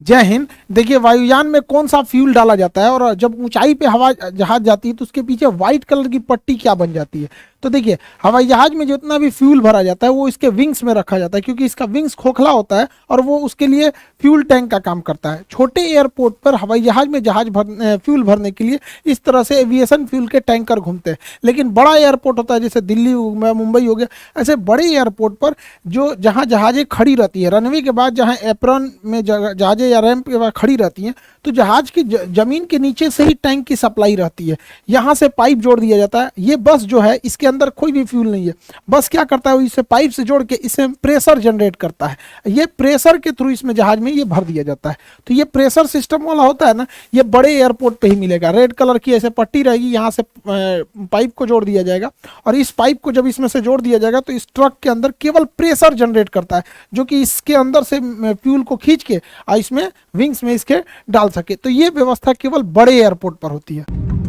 जय हिंद। देखिए वायुयान में कौन सा फ्यूल डाला जाता है और जब ऊंचाई पे हवा जहाज जाती है तो उसके पीछे व्हाइट कलर की पट्टी क्या बन जाती है। तो देखिए हवाई जहाज में जितना भी फ्यूल भरा जाता है वो इसके विंग्स में रखा जाता है, क्योंकि इसका विंग्स खोखला होता है और वो उसके लिए फ्यूल टैंक का काम करता है। छोटे एयरपोर्ट पर हवाई जहाज में फ्यूल भरने के लिए इस तरह से एविएशन फ्यूल के टैंकर घूमते हैं। लेकिन बड़ा एयरपोर्ट होता है जैसे दिल्ली हो गया, मुंबई हो गया, ऐसे बड़े एयरपोर्ट पर जो जहाँ जहाजें खड़ी रहती है, रनवे के बाद जहाँ एप्रॉन में जहाजें या रैंप के बाद खड़ी रहती हैं, तो जहाज की जमीन के नीचे से ही टैंक की सप्लाई रहती है। यहाँ से पाइप जोड़ दिया जाता है। ये बस जो है इसके अंदर कोई भी फ्यूल नहीं है। बस क्या करता है, इसे पाइप से जोड़ के इससे प्रेशर जनरेट करता है। ये प्रेशर के थ्रू इसमें जहाज में ये भर दिया जाता है। तो ये प्रेशर सिस्टम वाला होता है ना, ये बड़े एयरपोर्ट पे ही मिलेगा। रेड कलर की ऐसे पट्टी रहेगी, यहाँ से पाइप को जोड़ दिया जाएगा और इस पाइप को जब इसमें से जोड़ दिया जाएगा तो इस ट्रक के अंदर केवल प्रेशर जनरेट करता है, जो कि इसके अंदर से फ्यूल को खींच के इसमें विंग्स में इसके डाल सके। तो ये व्यवस्था केवल बड़े एयरपोर्ट पर होती है।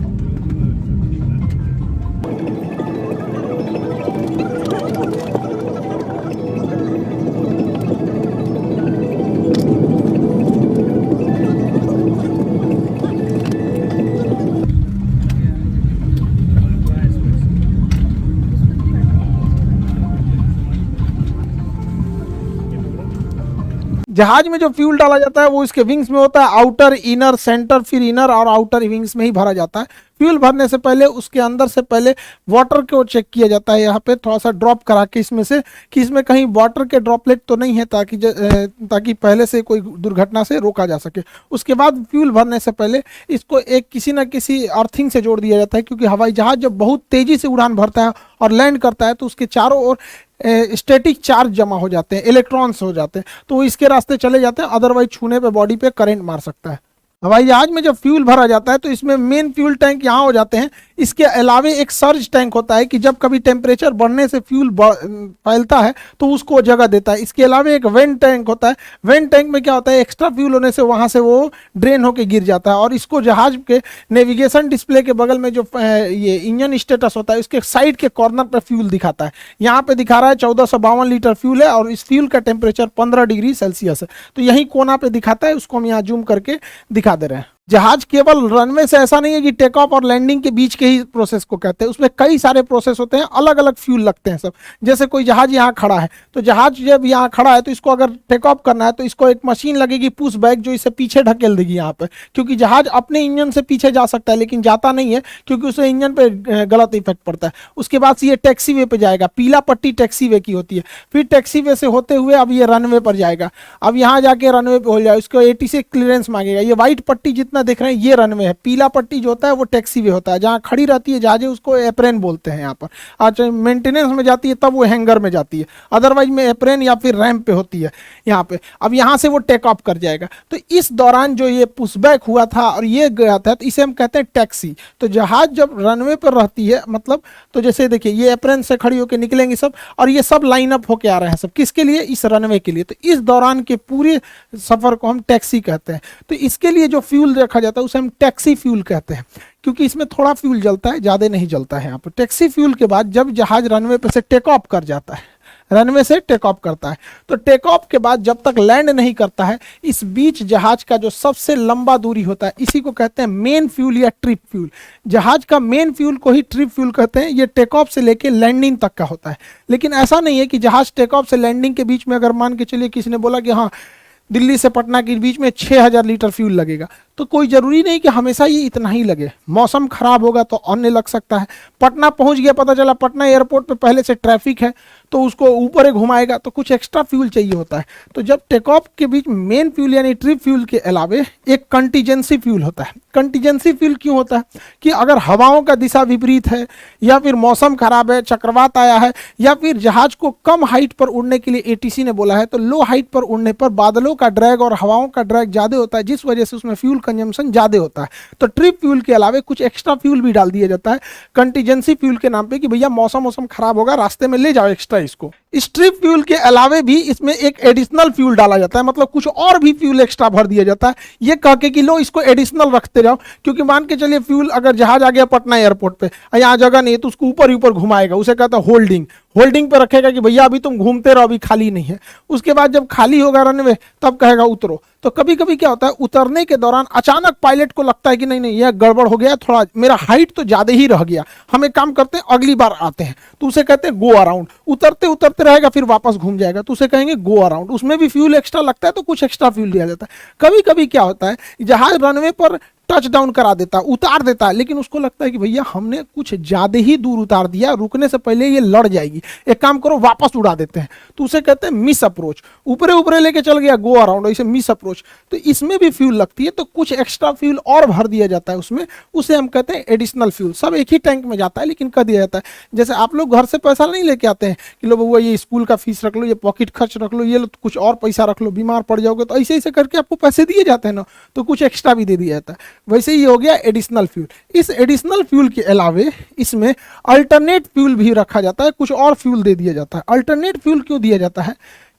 जहाज में जो फ्यूल डाला जाता है वो इसके विंग्स में होता है, आउटर, इनर, सेंटर, फिर इनर और आउटर विंग्स में ही भरा जाता है। फ्यूल भरने से पहले उसके अंदर से पहले वाटर को चेक किया जाता है, यहाँ पे थोड़ा सा ड्रॉप करा के इसमें से कि इसमें कहीं वाटर के ड्रॉपलेट तो नहीं है, ताकि पहले से कोई दुर्घटना से रोका जा सके। उसके बाद फ्यूल भरने से पहले इसको एक किसी न किसी अर्थिंग से जोड़ दिया जाता है, क्योंकि हवाई जहाज जब बहुत तेजी से उड़ान भरता है और लैंड करता है तो उसके चारों ओर स्टैटिक चार्ज जमा हो जाते हैं, इलेक्ट्रॉन्स हो जाते हैं, तो वो इसके रास्ते चले जाते हैं। अदरवाइज छूने पे बॉडी पे करंट मार सकता है। हवाई जहाज में जब फ्यूल भरा जाता है तो इसमें मेन फ्यूल टैंक यहाँ हो जाते हैं। इसके अलावे एक सर्ज टैंक होता है कि जब कभी टेम्परेचर बढ़ने से फ्यूल फैलता है तो उसको जगह देता है। इसके अलावे एक वेंट टैंक होता है। वेंट टैंक में क्या होता है, एक्स्ट्रा फ्यूल होने से वहाँ से वो ड्रेन होकर गिर जाता है और इसको जहाज के नेविगेशन डिस्प्ले के बगल में जो ये इंजन स्टेटस होता है उसके साइड के कॉर्नर पर फ्यूल दिखाता है। यहाँ पे दिखा रहा है 1452 लीटर फ्यूल है और इस फ्यूल का टेम्परेचर 15 डिग्री सेल्सियस है। तो यही कोना पे दिखाता है, उसको हम यहाँ जूम करके दिखा दे रहे हैं। जहाज केवल रनवे से ऐसा नहीं है कि टेक ऑफ और लैंडिंग के बीच के ही प्रोसेस को कहते हैं, उसमें कई सारे प्रोसेस होते हैं, अलग अलग फ्यूल लगते हैं सब। जैसे कोई जहाज यहाँ खड़ा है तो जहाज जब यहाँ खड़ा है तो इसको अगर टेक ऑफ करना है तो इसको एक मशीन लगेगी पुश बैक, जो इसे पीछे ढकेल देगी यहाँ पे, क्योंकि जहाज अपने इंजन से पीछे जा सकता है लेकिन जाता नहीं है क्योंकि उसे इंजन पे गलत इफेक्ट पड़ता है। उसके बाद ये टैक्सी वे पे जाएगा, पीला पट्टी टैक्सी वे की होती है। फिर टैक्सी वे से होते हुए अब ये रनवे पर जाएगा। अब यहाँ जाके रनवे पे हो जाए, उसको ATC क्लियरेंस मांगेगा। ये व्हाइट पट्टी जितना देख रहे हैं ये रनवे है, पीला पट्टी जो होता है वो टैक्सी वे होता है, जहाँ खड़ी रहती है जहाजें उसको एप्रेन बोलते हैं। यहाँ पर आज मेंटेनेंस में जाती है तब वो हैंगर में जाती है, अदरवाइज में एप्रेन या फिर रैंप पे होती है यहाँ पे। अब यहाँ से वो टेक ऑफ कर जाएगा। तो इस दौरान जो ये पुशबैक हुआ था और ये गया था तो इसे हम कहते हैं टैक्सी। तो जहाज जब रनवे पर रहती है मतलब, तो जैसे देखिए ये एप्रेन से खड़ी होकर निकलेंगे सब और ये सब लाइन अप होके आ रहे हैं सब, किसके लिए, इस रनवे के लिए। तो इस दौरान के पूरे सफर को हम टैक्सी कहते हैं। तो इसके लिए जो फ्यूल रखा जाता है उसे हम टैक्सी फ्यूल कहते हैं, क्योंकि इसमें थोड़ा फ्यूल जलता है, ज्यादा नहीं जलता है यहाँ पर। टैक्सी फ्यूल के बाद जब जहाज रनवे पे से टेक ऑफ कर जाता है, रनवे से टेक ऑफ करता है, तो टेक ऑफ के बाद जब तक लैंड नहीं करता है, इस बीच जहाज का जो सबसे लंबा दूरी होता है इसी को कहते हैं मेन फ्यूल या ट्रिप फ्यूल। जहाज का मेन फ्यूल को ही ट्रिप फ्यूल कहते हैं। ये टेक ऑफ से लेके लैंडिंग तक का होता है। लेकिन ऐसा नहीं है कि जहाज टेक ऑफ से लैंडिंग के बीच में अगर मान के चलिए किसी ने बोला कि हाँ दिल्ली से पटना के बीच में 6000 लीटर फ्यूल लगेगा, तो कोई जरूरी नहीं कि हमेशा ये इतना ही लगे। मौसम खराब होगा तो अन्य लग सकता है। पटना पहुंच गया, पता चला पटना एयरपोर्ट पे पहले से ट्रैफिक है तो उसको ऊपर ही घुमाएगा, तो कुछ एक्स्ट्रा फ्यूल चाहिए होता है। तो जब टेक ऑफ के बीच मेन फ्यूल यानी ट्रिप फ्यूल के अलावे एक कंटीजेंसी फ्यूल होता है। कंटीजेंसी फ्यूल क्यों होता है कि अगर हवाओं का दिशा विपरीत है या फिर मौसम खराब है, चक्रवात आया है, या फिर जहाज को कम हाइट पर उड़ने के लिए ATC ने बोला है, तो लो हाइट पर उड़ने पर बादलों का ड्रैग और हवाओं का ड्रैग ज्यादा होता है, जिस वजह से उसमें फ्यूल कंजम्पशन ज्यादा होता है। तो ट्रिप फ्यूल के अलावे कुछ एक्स्ट्रा फ्यूल भी डाल दिया जाता है कंटीजेंसी फ्यूल के नाम पे कि भैया मौसम खराब होगा, रास्ते में ले जाओ एक्स्ट्रा इसको। इस ट्रिप फ्यूल के अलावे भी इसमें एक एडिशनल फ्यूल डाला जाता है, मतलब कुछ और भी फ्यूल एक्स्ट्रा भर दिया जाता है, ये कह के कि लो इसको एडिशनल रखते जाओ। क्योंकि मान के चलिए फ्यूल अगर जहाज आ गया पटना एयरपोर्ट पे, यहाँ जगह नहीं है तो उसको ऊपर ही ऊपर घुमाएगा, उसे कहता है होल्डिंग। होल्डिंग पे रखेगा कि भैया अभी तुम घूमते रहो, अभी खाली नहीं है। उसके बाद जब खाली होगा रनवे तब कहेगा उतरो। तो कभी कभी क्या होता है, उतरने के दौरान अचानक पायलट को लगता है कि नहीं नहीं यह गड़बड़ हो गया, थोड़ा मेरा हाइट तो ज्यादा ही रह गया, हम एक काम करते हैं अगली बार आते हैं, तो उसे कहते हैं गो अराउंड। उतरते उतरते रहेगा फिर वापस घूम जाएगा, तो उसे कहेंगे गो अराउंड। उसमें भी फ्यूल एक्स्ट्रा लगता है तो कुछ एक्स्ट्रा फ्यूल दिया जाता है। कभी कभी क्या होता है, जहाज रनवे पर टच डाउन करा देता है, उतार देता है, लेकिन उसको लगता है कि भैया हमने कुछ ज्यादा ही दूर उतार दिया, रुकने से पहले ये लड़ जाएगी, एक काम करो वापस उड़ा देते हैं, तो उसे कहते हैं मिस अप्रोच। ऊपरे ऊपरे लेके चल गया गो अराउंड, इसे मिस अप्रोच। तो इसमें भी फ्यूल लगती है, तो कुछ एक्स्ट्रा फ्यूल और भर दिया जाता है उसमें, उसे हम कहते हैं एडिशनल फ्यूल। सब एक ही टैंक में जाता है लेकिन कर दिया जाता है। जैसे आप लोग घर से पैसा नहीं लेके आते हैं कि लो बउआ ये स्कूल का फीस रख लो, ये पॉकेट खर्च रख लो, ये लो कुछ और पैसा रख लो, बीमार पड़ जाओगे, तो ऐसे ऐसे करके आपको पैसे दिए जाते हैं ना, तो कुछ एक्स्ट्रा भी दे दिया जाता है। वैसे ही हो गया एडिशनल फ्यूल। इस एडिशनल फ्यूल के अलावे इसमें अल्टरनेट फ्यूल भी रखा जाता है, कुछ और फ्यूल दे दिया जाता है। अल्टरनेट फ्यूल क्यों दिया जाता है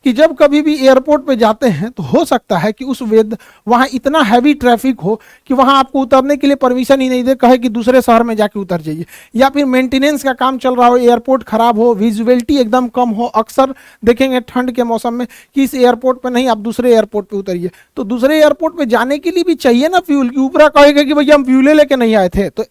कि जब कभी भी एयरपोर्ट पे जाते हैं तो हो सकता है कि उस वेद वहां इतना हैवी ट्रैफिक हो कि वहां आपको उतरने के लिए परमिशन ही नहीं दे, कहे कि दूसरे शहर में जाके उतर जाइए, या फिर मेंटेनेंस का काम चल रहा हो, एयरपोर्ट खराब हो, विजुअलिटी एकदम कम हो। अक्सर देखेंगे ठंड के मौसम में कि इस एयरपोर्ट पे नहीं, आप दूसरे एयरपोर्ट पे उतरिए, तो दूसरे एयरपोर्ट पे जाने के लिए भी चाहिए ना फ्यूल, की ऊपरा कहेगा कि भैया हम फ्यूले लेके नहीं आए थे, तो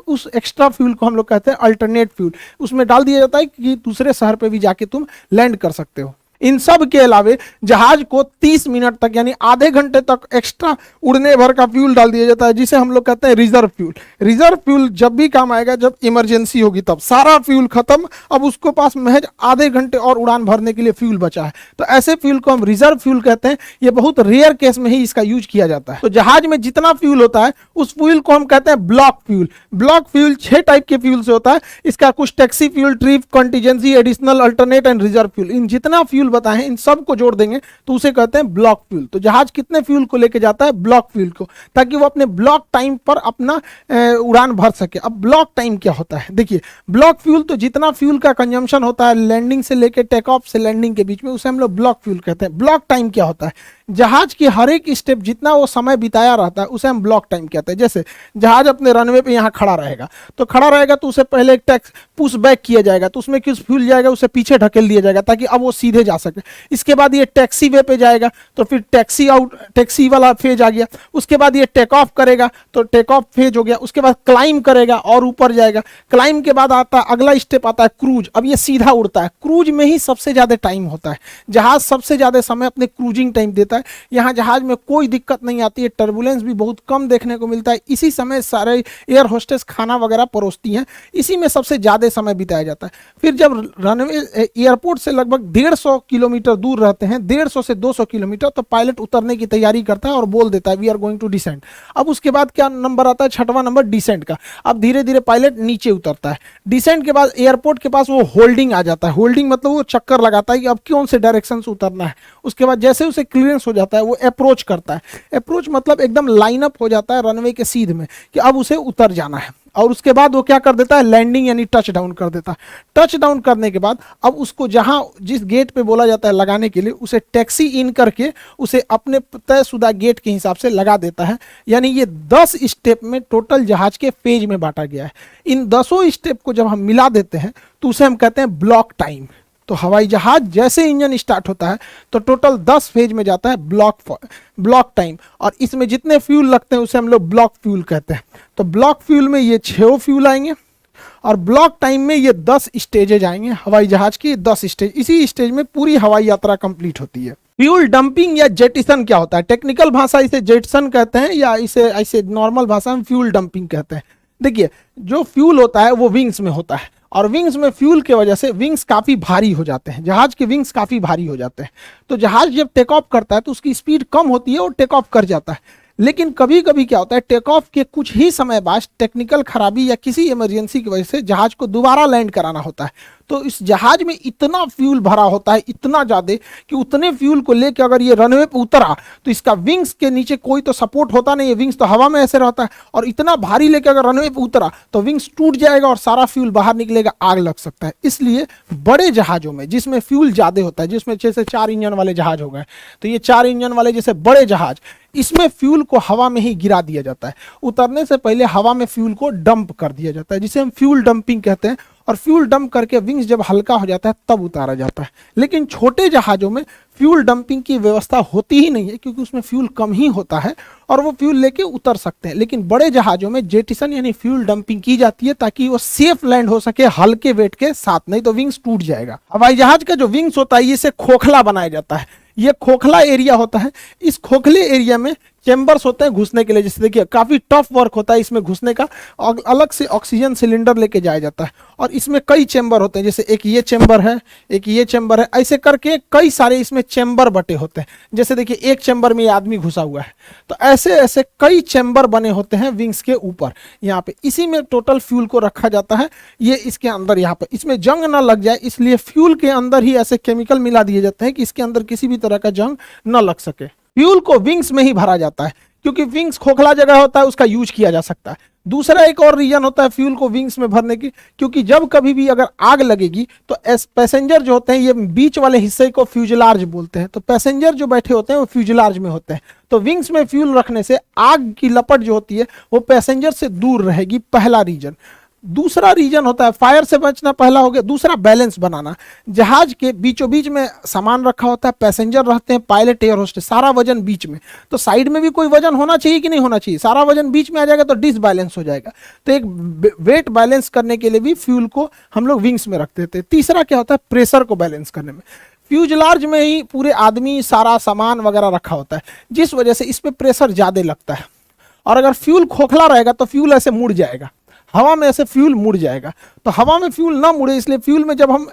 उस एक्स्ट्रा फ्यूल को हम लोग कहते हैं अल्टरनेट फ्यूल। उसमें डाल दिया जाता है कि दूसरे शहर पे भी जाके तुम लैंड कर सकते हो। इन सब के अलावे जहाज को 30 मिनट तक यानी आधे घंटे तक एक्स्ट्रा उड़ने भर का फ्यूल डाल दिया जाता है, जिसे हम लोग कहते हैं रिजर्व फ्यूल। रिजर्व फ्यूल जब भी काम आएगा, जब इमरजेंसी होगी, तब सारा फ्यूल खत्म, अब उसको पास महज आधे घंटे और उड़ान भरने के लिए फ्यूल बचा है, तो ऐसे फ्यूल को हम रिजर्व फ्यूल कहते हैं। ये बहुत रेयर केस में ही इसका यूज किया जाता है। तो जहाज में जितना फ्यूल होता है उस फ्यूल को हम कहते हैं block fuel. Block fuel 6 type के फ्यूल से होता है। इसका कुछ taxi fuel, trip, contingency, additional, alternate and reserve fuel, इन जितना फ्यूल बताए हैं इन सब को जोड़ देंगे तो उसे कहते हैं ब्लॉक फ्यूल। तो जहाज कितने फ्यूल को लेके जाता है? ब्लॉक फ्यूल को, ताकि वो अपने ब्लॉक टाइम पर अपना उड़ान भर सके। अब ब्लॉक टाइम क्या होता है? देखिए, ब्लॉक फ्यूल तो जितना फ्यूल का कंजम्पशन होता है लैंडिंग से लेके टेक ऑफ से लैंडिंग के बीच में, उसे हम लोग ब्लॉक फ्यूल कहते हैं। ब्लॉक टाइम क्या होता है? जहाज की हर एक स्टेप जितना वो समय बिताया रहता है उसे हम ब्लॉक टाइम कहते हैं। जैसे जहाज अपने रनवे पे यहाँ खड़ा रहेगा, तो खड़ा रहेगा तो उसे पहले एक टैक्स पुश बैक किया जाएगा, तो उसमें किस फ्यूल जाएगा, उसे पीछे ढकेल दिया जाएगा ताकि अब वो सीधे जा सके। इसके बाद ये टैक्सी वे पे जाएगा, तो फिर टैक्सी वाला फेज आ गया। उसके बाद ये टेक ऑफ करेगा तो टेक ऑफ फेज हो गया। उसके बाद क्लाइम करेगा और ऊपर जाएगा। क्लाइम के बाद आता अगला स्टेप आता है क्रूज। अब ये सीधा उड़ता है। क्रूज में ही सबसे ज्यादा टाइम होता है। जहाज सबसे ज्यादा समय अपने क्रूजिंग टाइम देता है। यहाँ जहाज में कोई दिक्कत नहीं आती है, टर्बुलेंस भी बहुत कम देखने को मिलता है। इसी समय सारे एयर होस्टेस खाना वगैरह परोसती हैं, इसी में सबसे ज्यादा समय बिताया जाता है। फिर जब रनवे एयरपोर्ट से लगभग 150 किलोमीटर दूर रहते हैं, 150 से 200 किलोमीटर, तो पायलट उतरने की तैयारी करता है और बोल देता है we are going to descend. अब उसके बाद क्या नंबर आता है? 6वां नंबर डिसेंट का। अब धीरे धीरे पायलट नीचे उतरता है। डिसेंट के बाद एयरपोर्ट के पास वो होल्डिंग आ जाता है। होल्डिंग मतलब वो चक्कर लगाता है कि अब कौन से डायरेक्शन से उतरना है। उसके बाद जैसे उसे क्लियरेंस हो जाता है वो अप्रोच करता है। अप्रोच मतलब एकदम लाइन अप हो जाता है रनवे के सीध में कि अब उसे उतर जाना है। और उसके बाद वो क्या कर देता है? लैंडिंग यानी टच डाउन कर देता है। टच डाउन करने के बाद अब उसको जहां जिस गेट पे बोला जाता है लगाने के लिए, उसे टैक्सी इन करके उसे अपने तयशुदा गेट के हिसाब से लगा देता है। यानी ये 10 स्टेप में टोटल जहाज के फेज में बांटा गया है। इन 10 स्टेप को जब हम मिला देते हैं तो उसे हम कहते हैं ब्लॉक टाइम। तो हवाई जहाज जैसे इंजन स्टार्ट होता है तो टोटल 10 फेज में जाता है ब्लॉक टाइम, और इसमें जितने फ्यूल लगते हैं उसे हम लोग ब्लॉक फ्यूल कहते हैं। तो ब्लॉक फ्यूल में ये 6 फ्यूल आएंगे और ब्लॉक टाइम में ये 10 स्टेजेज आएंगे। हवाई जहाज की 10 स्टेज, इसी स्टेज में पूरी हवाई यात्रा कंप्लीट होती है। फ्यूल डंपिंग या जेटिसन क्या होता है? टेक्निकल भाषा इसे जेटिसन कहते हैं, या इसे ऐसे नॉर्मल भाषा में फ्यूल डंपिंग कहते हैं। देखिए, जो फ्यूल होता है वो विंग्स में होता है, और विंग्स में फ्यूल के वजह से विंग्स काफी भारी हो जाते हैं। जहाज के विंग्स काफी भारी हो जाते हैं, तो जहाज जब टेक ऑफ करता है तो उसकी स्पीड कम होती है और टेक ऑफ कर जाता है। लेकिन कभी कभी क्या होता है, टेक ऑफ के कुछ ही समय बाद टेक्निकल खराबी या किसी इमरजेंसी की वजह से जहाज को दोबारा लैंड कराना होता है। तो इस जहाज में इतना फ्यूल भरा होता है, इतना ज्यादा कि उतने फ्यूल को लेकर अगर ये रनवे पे उतरा तो इसका विंग्स के नीचे कोई तो सपोर्ट होता नहीं है, विंग्स तो हवा में ऐसे रहता है, और इतना भारी लेकर अगर रनवे पे उतरा तो विंग्स टूट जाएगा और सारा फ्यूल बाहर निकलेगा, आग लग सकता है। इसलिए बड़े जहाजों में जिसमें फ्यूल ज्यादा होता है, जिसमें जैसे 4 इंजन वाले जहाज हो गए, तो ये 4 इंजन वाले जैसे बड़े जहाज, इसमें फ्यूल को हवा में ही गिरा दिया जाता है। उतरने से पहले हवा में फ्यूल को डंप कर दिया जाता है, जिसे हम फ्यूल डंपिंग कहते हैं। और फ्यूल डंप करके विंग्स जब हल्का हो जाता है तब उतारा जाता है। लेकिन छोटे जहाज़ों में फ्यूल डंपिंग की व्यवस्था होती ही नहीं है, क्योंकि उसमें फ्यूल कम ही होता है और वो फ्यूल लेके उतर सकते हैं। लेकिन बड़े जहाज़ों में जेटिसन यानी फ्यूल डंपिंग की जाती है ताकि वो सेफ लैंड हो सके हल्के वेट के साथ, नहीं तो विंग्स टूट जाएगा। हवाई जहाज का जो विंग्स होता है इसे खोखला बनाया जाता है। ये खोखला एरिया होता है, इस खोखले एरिया में चेंबर्स होते हैं घुसने के लिए। जैसे देखिए काफ़ी टफ वर्क होता है इसमें घुसने का, और अलग से ऑक्सीजन सिलेंडर लेके जाया जाता है और इसमें कई चेंबर होते हैं। जैसे एक ये चेंबर है, एक ये चेंबर है, ऐसे करके कई सारे इसमें चेंबर बटे होते हैं। जैसे देखिए एक चेंबर में ये आदमी घुसा हुआ है, तो ऐसे ऐसे कई चेंबर बने होते हैं विंग्स के ऊपर यहाँ पे। इसी में टोटल फ्यूल को रखा जाता है। ये इसके अंदर यहाँ पे, इसमें जंग ना लग जाए इसलिए फ्यूल के अंदर ही ऐसे केमिकल मिला दिए जाते हैं कि इसके अंदर किसी भी तरह का जंग न लग सके। फ्यूल को विंग्स में ही भरा जाता है क्योंकि विंग्स खोखला जगह होता है, उसका यूज किया जा सकता है। दूसरा एक और रीजन होता है फ्यूल को विंग्स में भरने की, क्योंकि जब कभी भी अगर आग लगेगी तो पैसेंजर जो होते हैं, ये बीच वाले हिस्से को फ्यूजलार्ज बोलते हैं, तो पैसेंजर जो बैठे होते हैं वो फ्यूजलार्ज में होते हैं। तो विंग्स में फ्यूल रखने से आग की लपट जो होती है वो पैसेंजर से दूर रहेगी, पहला रीजन। दूसरा रीजन होता है फायर से बचना, पहला हो गया। दूसरा बैलेंस बनाना। जहाज के बीचों बीच में सामान रखा होता है, पैसेंजर रहते हैं, पायलट, एयर होस्टेस, सारा वजन बीच में। तो साइड में भी कोई वजन होना चाहिए कि नहीं होना चाहिए? सारा वजन बीच में आ जाएगा तो डिसबैलेंस हो जाएगा। तो एक वेट बैलेंस करने के लिए भी फ्यूल को हम लोग विंग्स में रखते थे। तीसरा क्या होता है, प्रेशर को बैलेंस करने में। फ्यूजलार्ज में ही पूरे आदमी, सारा सामान वगैरह रखा होता है, जिस वजह से इस पर प्रेशर ज़्यादा लगता है। और अगर फ्यूल खोखला रहेगा तो फ्यूल ऐसे मुड़ जाएगा, हवा में ऐसे फ्यूल मुड़ जाएगा। तो हवा में फ्यूल ना मुड़े इसलिए फ्यूल में जब हम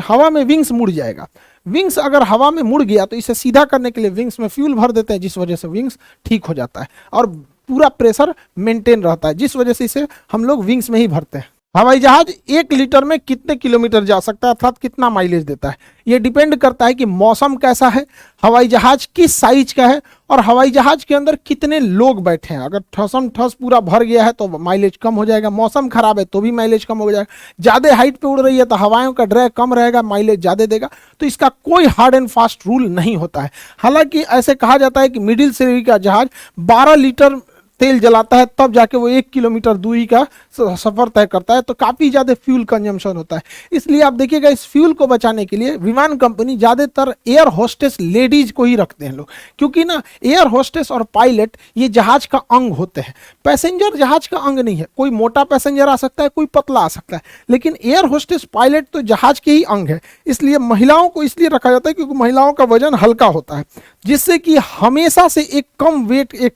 हवा में विंग्स मुड़ जाएगा। विंग्स अगर हवा में मुड़ गया तो इसे सीधा करने के लिए विंग्स में फ्यूल भर देते हैं, जिस वजह से विंग्स ठीक हो जाता है और पूरा प्रेशर मेंटेन रहता है, जिस वजह से इसे हम लोग विंग्स में ही भरते हैं। हवाई जहाज 1 लीटर में कितने किलोमीटर जा सकता है अर्थात कितना माइलेज देता है, ये डिपेंड करता है कि मौसम कैसा है, हवाई जहाज किस साइज का है और हवाई जहाज के अंदर कितने लोग बैठे हैं। अगर ठसम ठस पूरा भर गया है तो माइलेज कम हो जाएगा, मौसम खराब है तो भी माइलेज कम हो जाएगा, ज़्यादा हाइट पे उड़ रही है तो हवाओं का ड्रैग कम रहेगा, माइलेज ज़्यादा देगा। तो इसका कोई हार्ड एंड फास्ट रूल नहीं होता है। हालांकि ऐसे कहा जाता है कि मिडिल श्रेणी का जहाज 12 लीटर तेल जलाता है तब जाके वो 1 किलोमीटर दूरी का सफर तय करता है, तो काफ़ी ज़्यादा फ्यूल कंजम्पशन होता है। इसलिए आप देखिएगा इस फ्यूल को बचाने के लिए विमान कंपनी ज़्यादातर एयर होस्टेस लेडीज को ही रखते हैं लोग, क्योंकि ना एयर होस्टेस और पायलट ये जहाज का अंग होते हैं। पैसेंजर जहाज का अंग नहीं है, कोई मोटा पैसेंजर आ सकता है, कोई पतला आ सकता है, लेकिन एयर होस्टेस पायलट तो जहाज के ही अंग है। इसलिए महिलाओं को इसलिए रखा जाता है क्योंकि महिलाओं का वजन हल्का होता है, जिससे कि हमेशा से एक कम वेट, एक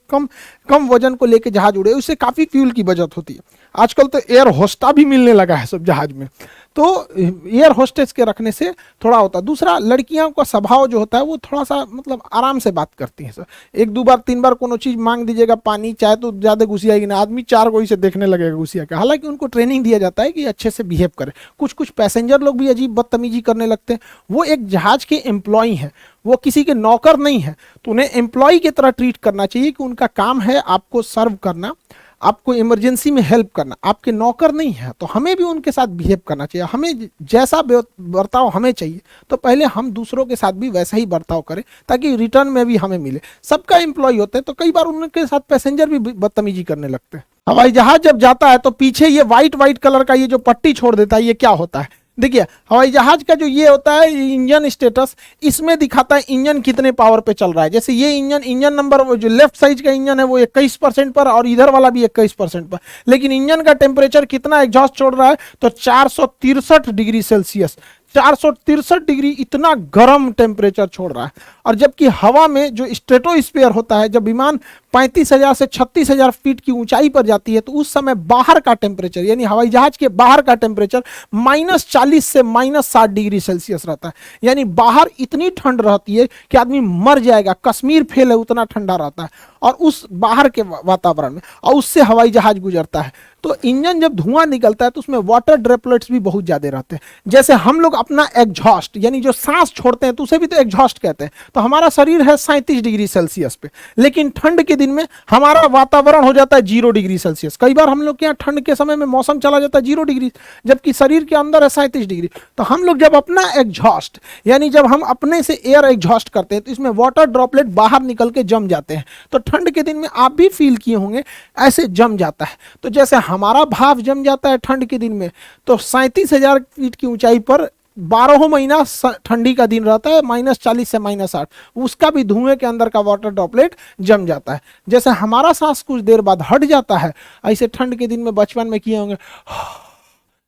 कम वजन को लेकर जहाज उड़े, उससे काफ़ी फ्यूल की बचत होती है। आजकल तो एयर होस्टा भी मिलने लगा है सब जहाज में, तो एयर होस्टेस के रखने से थोड़ा होता है। दूसरा, लड़कियों का स्वभाव जो होता है वो थोड़ा सा मतलब आराम से बात करती हैं सर। 1 2 बार 3 बार कोनो चीज़ मांग दीजिएगा, पानी चाहे, तो ज़्यादा घुसियाएगी ना, आदमी 4 कोई से देखने लगेगा घुसिया के। हालांकि उनको ट्रेनिंग दिया जाता है कि अच्छे से बिहेव करें। कुछ पैसेंजर लोग भी अजीब बदतमीजी करने लगते हैं। वो एक जहाज के एम्प्लॉई हैं, वो किसी के नौकर नहीं है, तो उन्हें एम्प्लॉय की तरह ट्रीट करना चाहिए कि उनका काम है आपको सर्व करना, आपको इमरजेंसी में हेल्प करना, आपके नौकर नहीं है। तो हमें भी उनके साथ बिहेव करना चाहिए, हमें जैसा बर्ताव हमें चाहिए तो पहले हम दूसरों के साथ भी वैसा ही बर्ताव करें ताकि रिटर्न में भी हमें मिले। सबका एम्प्लॉय होते हैं तो कई बार उनके साथ पैसेंजर भी बदतमीजी करने लगते हैं। हवाई जहाज जब जाता है तो पीछे ये वाइट कलर का ये जो पट्टी छोड़ देता है, ये क्या होता है? देखिए हवाई जहाज का जो ये होता है इंजन स्टेटस, इसमें दिखाता है इंजन कितने पावर पे चल रहा है। जैसे ये इंजन नंबर, वो जो लेफ्ट साइड का इंजन है वो 21% पर और इधर वाला भी 21% पर, लेकिन इंजन का टेम्परेचर कितना एग्जॉस्ट छोड़ रहा है तो 463 डिग्री सेल्सियस, 463 डिग्री, इतना गर्म टेम्परेचर छोड़ रहा है। और जबकि हवा में जो स्ट्रेटोस्फीयर होता है, जब विमान 35,000 से 36,000 फीट की ऊंचाई पर जाती है तो उस समय बाहर का टेम्परेचर यानी हवाई जहाज के बाहर का टेम्परेचर -40 से -60 डिग्री सेल्सियस रहता है। यानी बाहर इतनी ठंड रहती है कि आदमी मर जाएगा, कश्मीर फेल है उतना ठंडा रहता है और उस बाहर के वातावरण में, और उससे हवाई जहाज गुजरता है। तो इंजन जब धुआं निकलता है तो उसमें वाटर ड्रॉपलेट्स भी बहुत ज़्यादा रहते हैं। जैसे हम लोग अपना एग्जॉस्ट यानी जो सांस छोड़ते हैं तो उसे भी तो एग्जॉस्ट कहते हैं। तो हमारा शरीर है 37 डिग्री सेल्सियस पे, लेकिन ठंड के दिन में हमारा वातावरण हो जाता है 0 डिग्री सेल्सियस। कई बार हम लोग के यहाँ ठंड के समय में मौसम चला जाता है 0 डिग्री, जबकि शरीर के अंदर है 37 डिग्री। तो हम लोग जब अपना एग्जॉस्ट, यानी जब हम अपने से एयर एग्जॉस्ट करते हैं तो इसमें वाटर ड्रॉपलेट बाहर निकल के जम जाते हैं। तो ठंड के दिन में आप भी फील किए होंगे ऐसे जम जाता है। तो जैसे हमारा भाव जम जाता है ठंड के दिन में, तो 37,000 फीट की ऊंचाई पर 12 महीना ठंडी का दिन रहता है, -40 से -8, उसका भी धुएं के अंदर का वाटर ड्रॉपलेट जम जाता है। जैसे हमारा सांस कुछ देर बाद हट जाता है, ऐसे ठंड के दिन में बचपन में किए होंगे,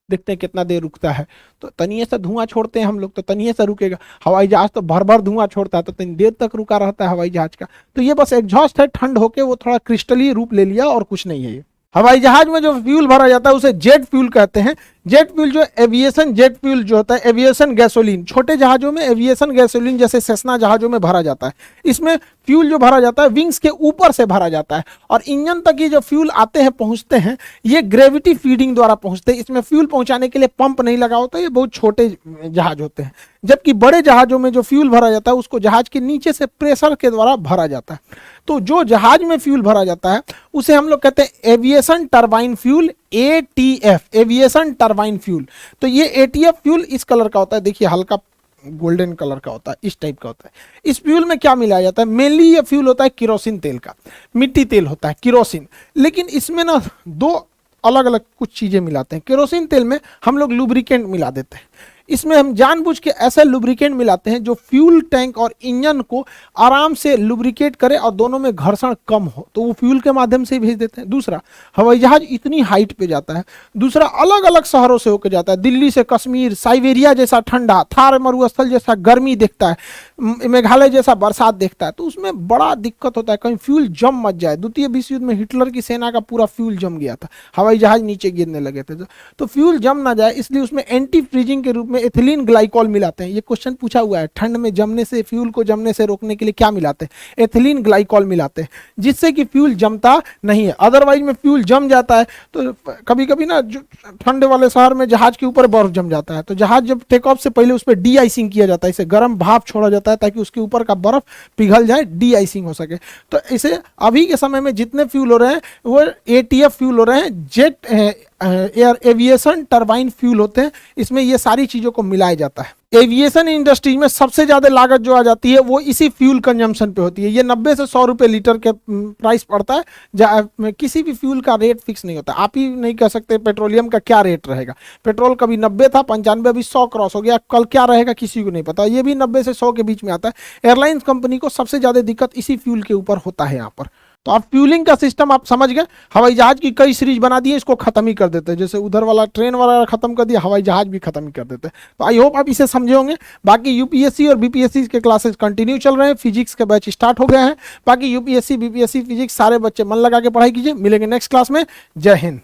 देखते हैं कितना देर रुकता है, तो तनिए से धुआं छोड़ते हैं हम लोग, तो तनिए से रुकेगा। हवाई जहाज तो भर भर धुआं छोड़ता है, तो तनी देर तक रुका रहता है हवाई जहाज का। तो ये बस एग्जॉस्ट है, ठंड होके वो थोड़ा क्रिस्टली रूप ले लिया और कुछ नहीं है ये। हवाई जहाज में जो फ्यूल भरा जाता है उसे जेट फ्यूल कहते हैं। जेट फ्यूल जो एविएशन जेट फ्यूल जो होता है, एविएशन गैसोलीन, छोटे जहाजों में एविएशन गैसोलीन जैसे सेस्ना जहाजों में भरा जाता है। इसमें फ्यूल जो भरा जाता है विंग्स के ऊपर से भरा जाता है, और इंजन तक ये जो फ्यूल आते हैं पहुंचते हैं ये ग्रेविटी फीडिंग द्वारा पहुंचते हैं। इसमें फ्यूल पहुंचाने के लिए पंप नहीं लगा होता, ये बहुत छोटे जहाज होते हैं। जबकि बड़े जहाजों में जो फ्यूल भरा जाता है उसको जहाज के नीचे से प्रेशर के द्वारा भरा जाता है। तो जो जहाज में फ्यूल भरा जाता है उसे हम लोग कहते हैं aviation turbine fuel, ATF, aviation turbine fuel. तो ये ATF फ्यूल इस कलर का होता है, देखिए हल्का गोल्डन कलर का होता है, इस टाइप का होता है। इस फ्यूल में क्या मिलाया जाता है? मेनली ये फ्यूल होता है किरोसिन तेल का, मिट्टी तेल होता है किरोसिन, लेकिन इसमें ना दो अलग अलग कुछ चीजें मिलाते हैं। केरोसिन तेल में हम लोग लुब्रिकेंट मिला देते हैं, इसमें हम जानबूझ के ऐसा लुब्रिकेंट मिलाते हैं जो फ्यूल टैंक और इंजन को आराम से लुब्रिकेट करे और दोनों में घर्षण कम हो, तो वो फ्यूल के माध्यम से ही भेज देते हैं। दूसरा, हवाई जहाज इतनी हाइट पे जाता है, दूसरा अलग अलग शहरों से होकर जाता है, दिल्ली से कश्मीर, साइबेरिया जैसा ठंडा, थार मरुस्थल जैसा गर्मी देखता है, मेघालय जैसा बरसात देखता है, तो उसमें बड़ा दिक्कत होता है कहीं फ्यूल जम मत जाए। द्वितीय विश्व युद्ध में हिटलर की सेना का पूरा फ्यूल जम गया था, हवाई जहाज नीचे गिरने लगे थे, तो फ्यूल जम ना जाए इसलिए उसमें एंटी फ्रीजिंग के रूप में एथिलीन ग्लाइकॉल मिलाते हैं। ये क्वेश्चन पूछा हुआ है, ठंड में जमने से, फ्यूल को जमने से रोकने के लिए क्या मिलाते हैं? एथिलीन ग्लाइकॉल मिलाते हैं, जिससे कि फ्यूल जमता नहीं है। अदरवाइज में फ्यूल जम जाता है तो कभी कभी ना ठंड वाले शहर में जहाज के ऊपर बर्फ जम जाता है, तो जहाज जब टेक ऑफ से पहले उस पर डी आइसिंग किया जाता है, इसे गर्म भाप छोड़ा जाता है ताकि उसके ऊपर का बर्फ पिघल जाए, डी आइसिंग हो सके। तो इसे अभी के समय में जितने फ्यूल हो रहे हैं वो ATF फ्यूल हो रहे हैं, jet air aviation turbine fuel होते हैं, इसमें ये सारी चीजों को मिलाया जाता है। एविएशन इंडस्ट्री में सबसे ज्यादा लागत जो आ जाती है वो इसी फ्यूल कंजम्पशन पे होती है। ये 90 से 100 रुपए लीटर के प्राइस पड़ता है। किसी भी फ्यूल का रेट फिक्स नहीं होता, आप ही नहीं कह सकते पेट्रोलियम का क्या रेट रहेगा। पेट्रोल कभी 90 था, 95, अभी 100 क्रॉस हो गया, कल क्या रहेगा किसी को नहीं पता, ये भी 90 से 100 के बीच में आता है। एयरलाइंस कंपनी को सबसे ज्यादा दिक्कत इसी फ्यूल के ऊपर होता है यहाँ पर। तो आप फ्यूलिंग का सिस्टम आप समझ गए, हवाई जहाज की कई सीरीज बना दी है, इसको खत्म ही कर देते हैं, जैसे उधर वाला ट्रेन वाला खत्म कर दिया, हवाई जहाज भी खत्म ही कर देते हैं। तो आई होप आप इसे समझे होंगे। बाकी यूपीएससी और बीपीएससी के क्लासेस कंटिन्यू चल रहे हैं, फिजिक्स के बैच स्टार्ट हो गए हैं। बाकी यूपीएससी बीपीएससी फिजिक्स सारे बच्चे मन लगा के पढ़ाई कीजिए। मिलेंगे नेक्स्ट क्लास में। जय हिंद।